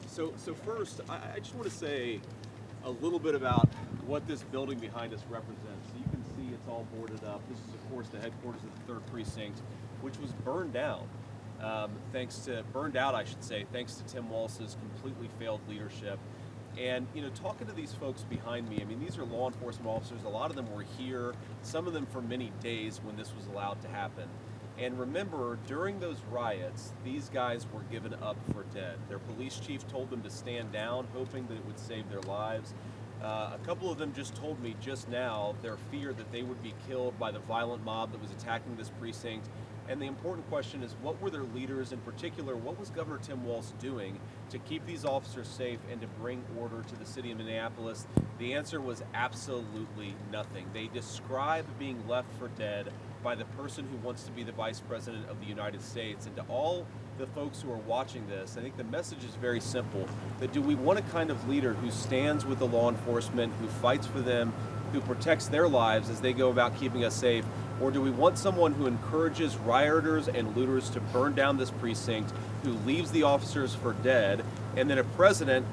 So first, I just want to say a little bit about what this building behind us represents. So you can see it's all boarded up. This is, of course, the headquarters of the Third Precinct, which was burned down. Burned out, I should say, thanks to Tim Walz's completely failed leadership. And, talking to these folks behind me, I mean, these are law enforcement officers. A lot of them were here, some of them for many days when this was allowed to happen. And remember, during those riots, these guys were given up for dead. Their police chief told them to stand down, hoping that it would save their lives. A couple of them just told me just now their fear that they would be killed by the violent mob that was attacking this precinct. And the important question is, what were their leaders, in particular, what was Governor Tim Walz doing to keep these officers safe and to bring order to the city of Minneapolis? The answer was absolutely nothing. They describe being left for dead by the person who wants to be the Vice President of the United States. And to all the folks who are watching this, I think the message is very simple, that do we want a kind of leader who stands with the law enforcement, who fights for them, who protects their lives as they go about keeping us safe? Or do we want someone who encourages rioters and looters to burn down this precinct, who leaves the officers for dead, and then a president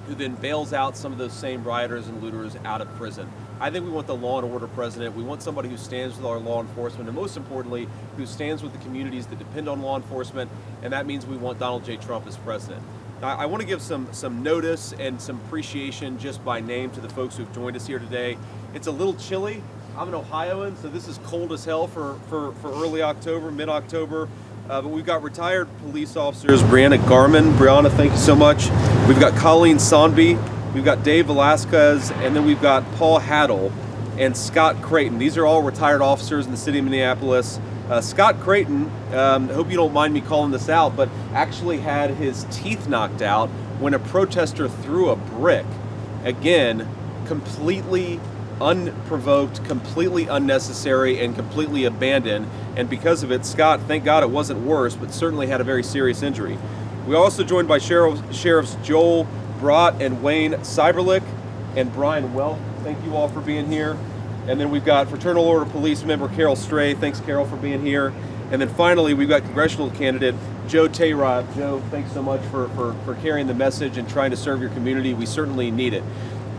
who then bails out some of those same rioters and looters out of prison? I think we want the law and order president. We want somebody who stands with our law enforcement, and most importantly, who stands with the communities that depend on law enforcement, and that means we want Donald J. Trump as president. Now, I want to give some notice and some appreciation just by name to the folks who've joined us here today. It's a little chilly. I'm an Ohioan, so this is cold as hell for early October, mid-October. But we've got retired police officers, Brianna Garman. Brianna, thank you so much. We've got Colleen Sonby. We've got Dave Velasquez, and then we've got Paul Haddle and Scott Creighton. These are all retired officers in the city of Minneapolis. Scott Creighton, I hope you don't mind me calling this out, but actually had his teeth knocked out when a protester threw a brick. Again, completely unprovoked, completely unnecessary, and completely abandoned. And because of it, Scott, thank God it wasn't worse, but certainly had a very serious injury. We're also joined by Sheriffs Joel Brott and Wayne Cyberlick and Brian Welch. Thank you all for being here. And then we've got Fraternal Order Police member Carol Stray. Thanks, Carol, for being here. And then finally, we've got congressional candidate Joe Tayrod. Joe, thanks so much for carrying the message and trying to serve your community. We certainly need it.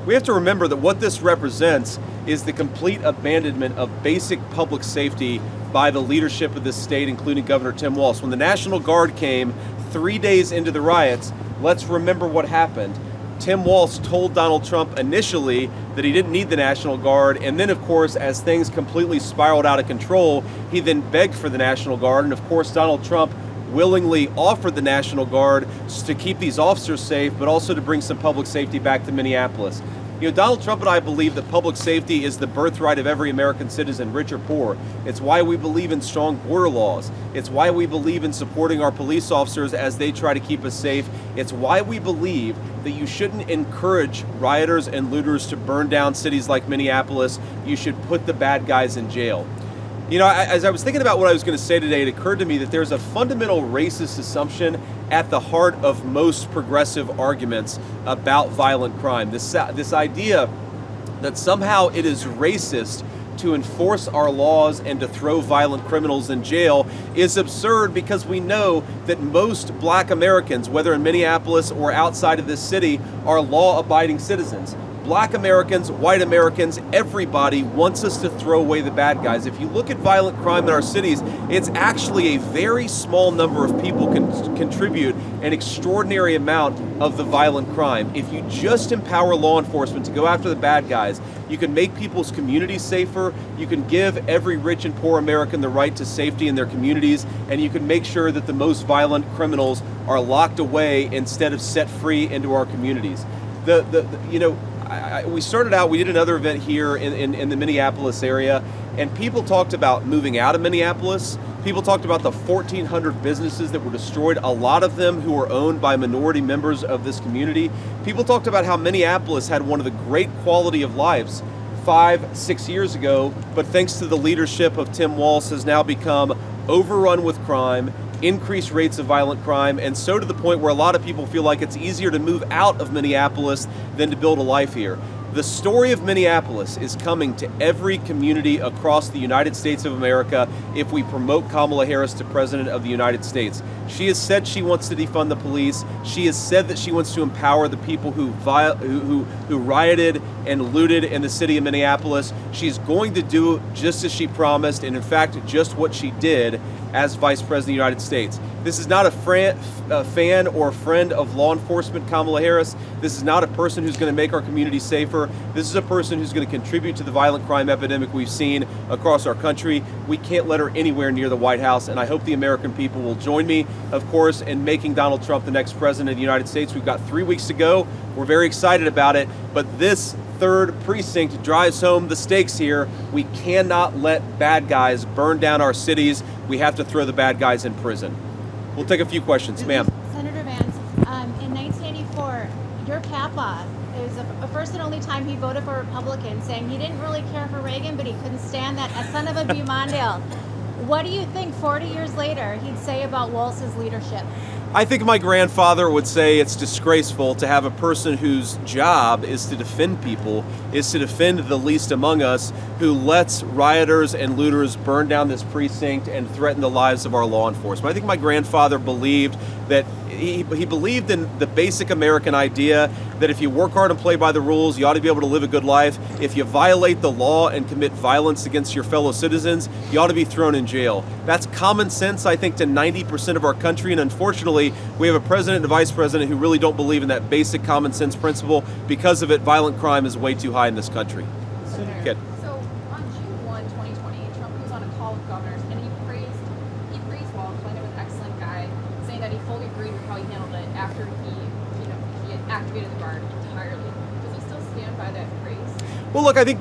We have to remember that what this represents is the complete abandonment of basic public safety by the leadership of this state, including Governor Tim Walz. When the National Guard came 3 days into the riots, let's remember what happened. Tim Walz told Donald Trump initially that he didn't need the National Guard, and then, of course, as things completely spiraled out of control, he then begged for the National Guard, and of course, Donald Trump willingly offered the National Guard to keep these officers safe, but also to bring some public safety back to Minneapolis. Donald Trump and I believe that public safety is the birthright of every American citizen, rich or poor. It's why we believe in strong border laws. It's why we believe in supporting our police officers as they try to keep us safe. It's why we believe that you shouldn't encourage rioters and looters to burn down cities like Minneapolis. You should put the bad guys in jail. As I was thinking about what I was going to say today, it occurred to me that there's a fundamental racist assumption at the heart of most progressive arguments about violent crime. This idea that somehow it is racist to enforce our laws and to throw violent criminals in jail is absurd, because we know that most black Americans, whether in Minneapolis or outside of this city, are law-abiding citizens. Black Americans, white Americans, everybody wants us to throw away the bad guys. If you look at violent crime in our cities, it's actually a very small number of people can contribute an extraordinary amount of the violent crime. If you just empower law enforcement to go after the bad guys, you can make people's communities safer, you can give every rich and poor American the right to safety in their communities, and you can make sure that the most violent criminals are locked away instead of set free into our communities. We started out, we did another event here in the Minneapolis area, and people talked about moving out of Minneapolis. People talked about the 1,400 businesses that were destroyed, a lot of them who were owned by minority members of this community. People talked about how Minneapolis had one of the great quality of lives 5-6 years ago, but thanks to the leadership of Tim Walz has now become overrun with crime, increased rates of violent crime, and so to the point where a lot of people feel like it's easier to move out of Minneapolis than to build a life here. The story of Minneapolis is coming to every community across the United States of America if we promote Kamala Harris to President of the United States. She has said she wants to defund the police. She has said that she wants to empower the people who rioted and looted in the city of Minneapolis. She's going to do just as she promised, and in fact, just what she did as Vice President of the United States. This is not a fan or a friend of law enforcement, Kamala Harris. This is not a person who's going to make our community safer. This is a person who's going to contribute to the violent crime epidemic we've seen across our country. We can't let her anywhere near the White House, and I hope the American people will join me, of course, in making Donald Trump the next president of the United States. We've got 3 weeks to go. We're very excited about it, but this Third Precinct drives home the stakes here. We cannot let bad guys burn down our cities. We have to throw the bad guys in prison. We'll take a few questions. Ma'am. Senator Vance, in 1984, your papa, it was the first and only time he voted for Republicans, saying he didn't really care for Reagan, but he couldn't stand that son of a B. Mondale. What do you think 40 years later he'd say about Walz's leadership? I think my grandfather would say it's disgraceful to have a person whose job is to defend people, is to defend the least among us, who lets rioters and looters burn down this precinct and threaten the lives of our law enforcement. I think my grandfather believed that he believed in the basic American idea that if you work hard and play by the rules, you ought to be able to live a good life. If you violate the law and commit violence against your fellow citizens, you ought to be thrown in jail. That's common sense, I think, to 90% of our country, and unfortunately, we have a president and a vice president who really don't believe in that basic common sense principle. Because of it, violent crime is way too high in this country. Senator, so on June 1, 2020, Trump was on a call with governors, and he praised Walz, calling him an excellent guy, saying that he fully agreed with how he handled it after he had activated the guard entirely. Does he still stand by that praise? Well, look, I think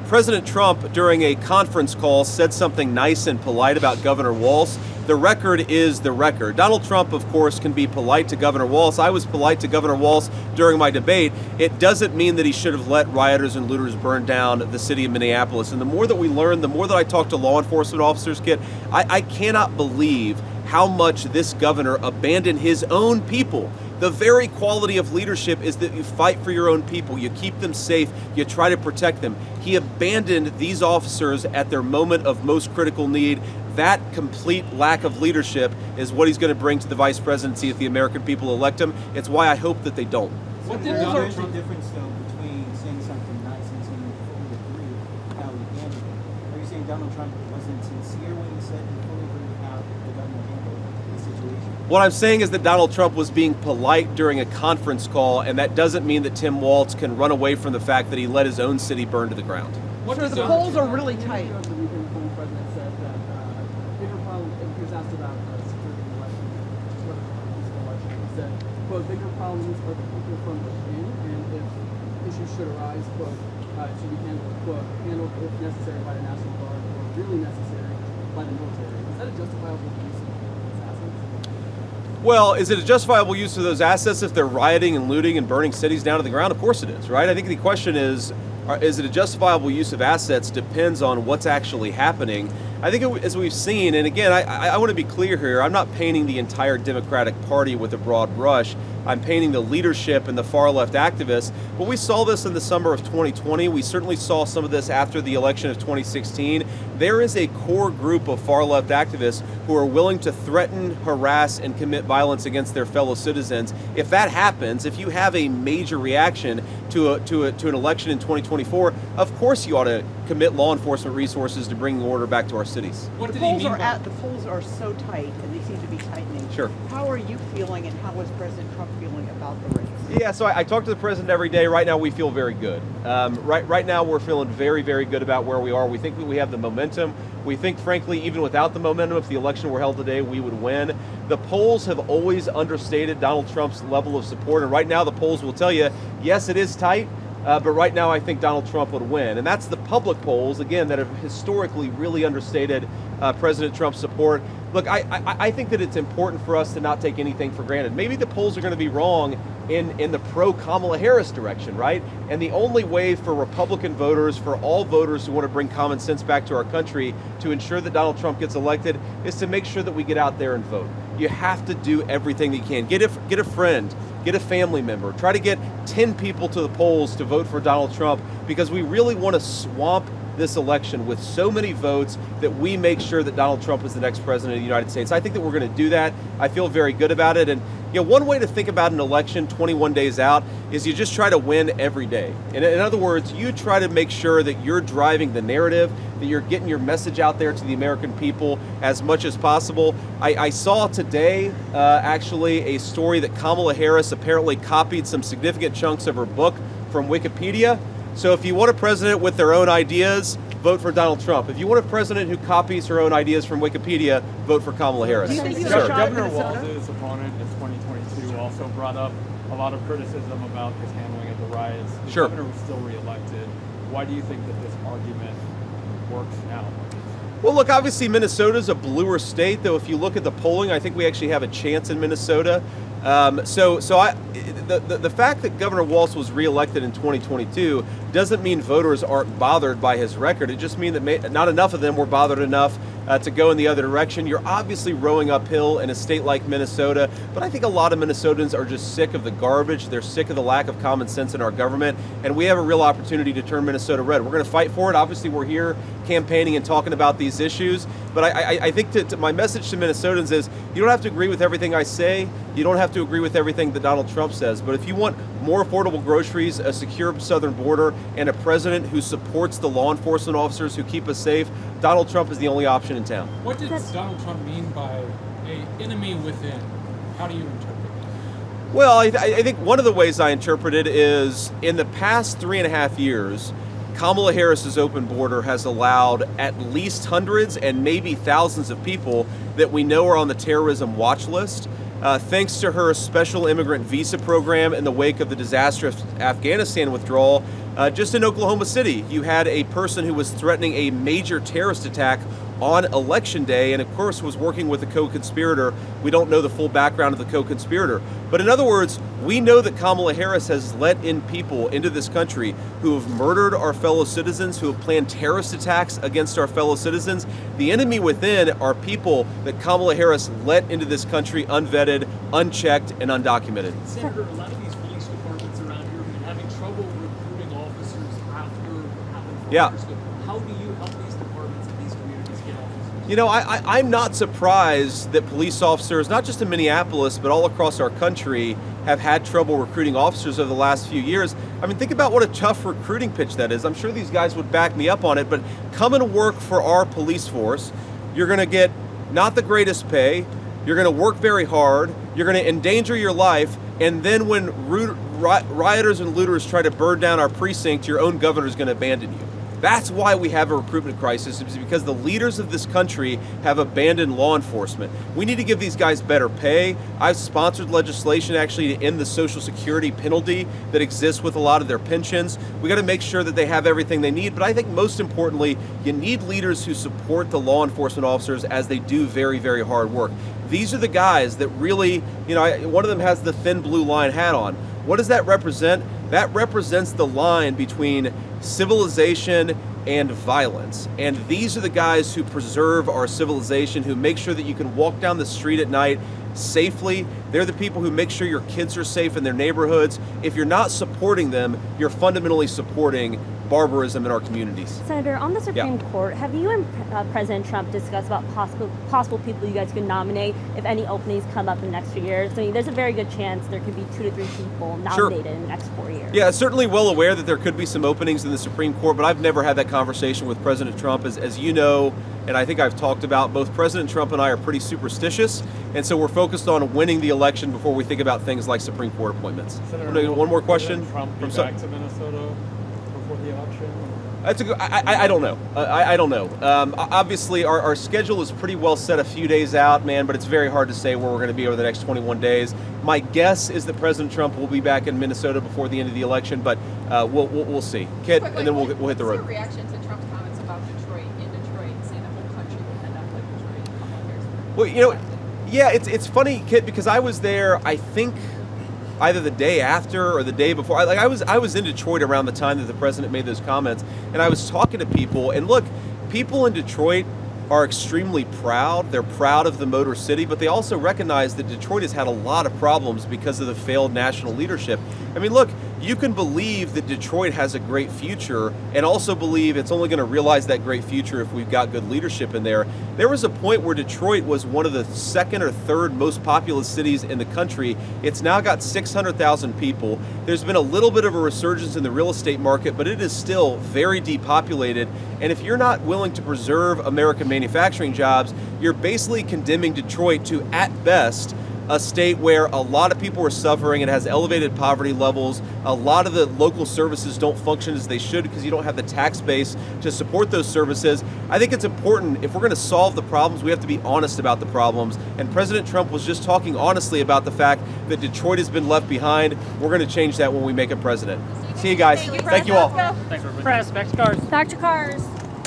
President Trump, during a conference call, said something nice and polite about Governor Walz. The record is the record. Donald Trump, of course, can be polite to Governor Walz. I was polite to Governor Walz during my debate. It doesn't mean that he should have let rioters and looters burn down the city of Minneapolis. And the more that we learn, the more that I talk to law enforcement officers, Kit, I cannot believe how much this governor abandoned his own people. The very quality of leadership is that you fight for your own people, you keep them safe, you try to protect them. He abandoned these officers at their moment of most critical need. That complete lack of leadership is what he's going to bring to the vice presidency if the American people elect him. It's why I hope that they don't. What did there's a difference, though, between saying something nice and saying you fully agree with how he handled it? Are you saying Donald Trump wasn't sincere when he said he fully agreed with how the government handled the situation? What I'm saying is that Donald Trump was being polite during a conference call, and that doesn't mean that Tim Walz can run away from the fact that he let his own city burn to the ground. So the polls are really tight. The weekend, the former president said that bigger problem, he was asked about security in the election, sort of peaceful election. He said, quote, bigger problems are the people from within, and if issues should arise, quote, it should be handled, quote, handled if necessary by the National Guard or really necessary by the military. Is that a justifiable use of those assets? Well, is it a justifiable use of those assets if they're rioting and looting and burning cities down to the ground? Of course it is, right? I think the question is it a justifiable use of assets depends on what's actually happening. I think as we've seen, and again, I want to be clear here, I'm not painting the entire Democratic Party with a broad brush. I'm painting the leadership and the far left activists. But we saw this in the summer of 2020. We certainly saw some of this after the election of 2016. There is a core group of far left activists who are willing to threaten, harass, and commit violence against their fellow citizens. If that happens, if you have a major reaction to an election in 2024, of course you ought to commit law enforcement resources to bringing order back to our cities. The polls are so tight, and they seem to be tightening. Sure. How are you feeling, and how is President Trump feeling about the race? Yeah, so I talk to the president every day. Right now, we feel very good. Right now, we're feeling very, very good about where we are. We think that we have the momentum. We think, frankly, even without the momentum, if the election were held today, we would win. The polls have always understated Donald Trump's level of support, and right now the polls will tell you, yes, it is tight, but right now I think Donald Trump would win. And that's the public polls, again, that have historically really understated President Trump's support. Look, I think that it's important for us to not take anything for granted. Maybe the polls are going to be wrong in the pro-Kamala Harris direction, right? And the only way for Republican voters, for all voters who want to bring common sense back to our country, to ensure that Donald Trump gets elected, is to make sure that we get out there and vote. you have to do everything that you can. Get a friend, get a family member, try to get 10 people to the polls to vote for Donald Trump, because we really want to swamp this election with so many votes that we make sure that Donald Trump is the next president of the United States. I think that we're going to do that. I feel very good about it. And one way to think about an election 21 days out is you just try to win every day. In other words, you try to make sure that you're driving the narrative, that you're getting your message out there to the American people as much as possible. I saw today actually a story that Kamala Harris apparently copied some significant chunks of her book from Wikipedia. So if you want a president with their own ideas, vote for Donald Trump. If you want a president who copies her own ideas from Wikipedia, vote for Kamala Harris. Do you think you Sir. have a shot at Governor Minnesota? Walz's opponent in 2022 also brought up a lot of criticism about his handling of the riots. The Sure. governor was still reelected. Why do you think that this argument works now? Well, look, obviously Minnesota's a bluer state, though if you look at the polling, I think we actually have a chance in Minnesota. The fact that Governor Walz was reelected in 2022 doesn't mean voters aren't bothered by his record. It just means that not enough of them were bothered enough to go in the other direction. You're obviously rowing uphill in a state like Minnesota, but I think a lot of Minnesotans are just sick of the garbage. They're sick of the lack of common sense in our government, and we have a real opportunity to turn Minnesota red. We're going to fight for it. Obviously, we're here campaigning and talking about these issues, but I think my message to Minnesotans is you don't have to agree with everything I say. You don't have to agree with everything that Donald Trump says, but if you want more affordable groceries, a secure southern border, and a president who supports the law enforcement officers who keep us safe, Donald Trump is the only option in town. What did Donald Trump mean by an enemy within? How do you interpret that? Well, I think one of the ways I interpret it is in the past 3.5 years, Kamala Harris's open border has allowed at least hundreds and maybe thousands of people that we know are on the terrorism watch list. Thanks to her special immigrant visa program in the wake of the disastrous Afghanistan withdrawal, just in Oklahoma City, you had a person who was threatening a major terrorist attack on election day, and of course was working with a co-conspirator. We don't know the full background of the co-conspirator. But in other words, we know that Kamala Harris has let in people into this country who have murdered our fellow citizens, who have planned terrorist attacks against our fellow citizens. The enemy within are people that Kamala Harris let into this country unvetted, unchecked, and undocumented. Senator, a lot of these police departments around here have been having trouble recruiting officers after what happened 4 Yeah. years ago. How do you help these departments and these communities get officers? You know, I'm not surprised that police officers, not just in Minneapolis, but all across our country, have had trouble recruiting officers over the last few years. I mean, think about what a tough recruiting pitch that is. I'm sure these guys would back me up on it, but come and work for our police force. You're going to get not the greatest pay. You're going to work very hard. You're going to endanger your life. And then when rioters and looters try to burn down our precinct, your own governor is going to abandon you. That's why we have a recruitment crisis, is because the leaders of this country have abandoned law enforcement. We need to give these guys better pay. I've sponsored legislation actually to end the Social Security penalty that exists with a lot of their pensions. We got to make sure that they have everything they need, but I think most importantly, you need leaders who support the law enforcement officers as they do very, very hard work. These are the guys that really, one of them has the thin blue line hat on. What does that represent? That represents the line between civilization and violence. And these are the guys who preserve our civilization, who make sure that you can walk down the street at night safely. They're the people who make sure your kids are safe in their neighborhoods. If you're not supporting them, you're fundamentally supporting barbarism in our communities. Senator, on the Supreme Court, have you and President Trump discussed about possible people you guys could nominate if any openings come up in the next few years? I mean, there's a very good chance there could be 2 to 3 people nominated in the next 4 years. Yeah, certainly well aware that there could be some openings in the Supreme Court, but I've never had that conversation with President Trump. As you know, and I think I've talked about, both President Trump and I are pretty superstitious, and so we're focused on winning the election before we think about things like Supreme Court appointments. Senator, One more question? Trump be back to Minnesota before the election? That's a good. I don't know. I don't know. Obviously, our schedule is pretty well set a few days out, man. But it's very hard to say where we're going to be over the next 21 days. My guess is that President Trump will be back in Minnesota before the end of the election, but we'll see. Kit, and then we'll hit the road. What's your reaction to Trump's comments about Detroit, saying the whole country would end up like Detroit? Well, yeah, it's funny, Kit, because I was there. I think either the day after or the day before. I was in Detroit around the time that the president made those comments, and I was talking to people. And look, people in Detroit, are extremely proud. They're proud of the Motor City, but they also recognize that Detroit has had a lot of problems because of the failed national leadership. I mean, look, you can believe that Detroit has a great future and also believe it's only going to realize that great future if we've got good leadership in there. There was a point where Detroit was one of the second or third most populous cities in the country. It's now got 600,000 people. There's been a little bit of a resurgence in the real estate market, but it is still very depopulated. And if you're not willing to preserve American manufacturing jobs, you're basically condemning Detroit to, at best, a state where a lot of people are suffering. It has elevated poverty levels. A lot of the local services don't function as they should because you don't have the tax base to support those services. I think it's important, if we're going to solve the problems, we have to be honest about the problems. And President Trump was just talking honestly about the fact that Detroit has been left behind. We're going to change that when we make him president. See you guys. Thank you all. Thanks, everybody. Press, back to cars. Back to cars.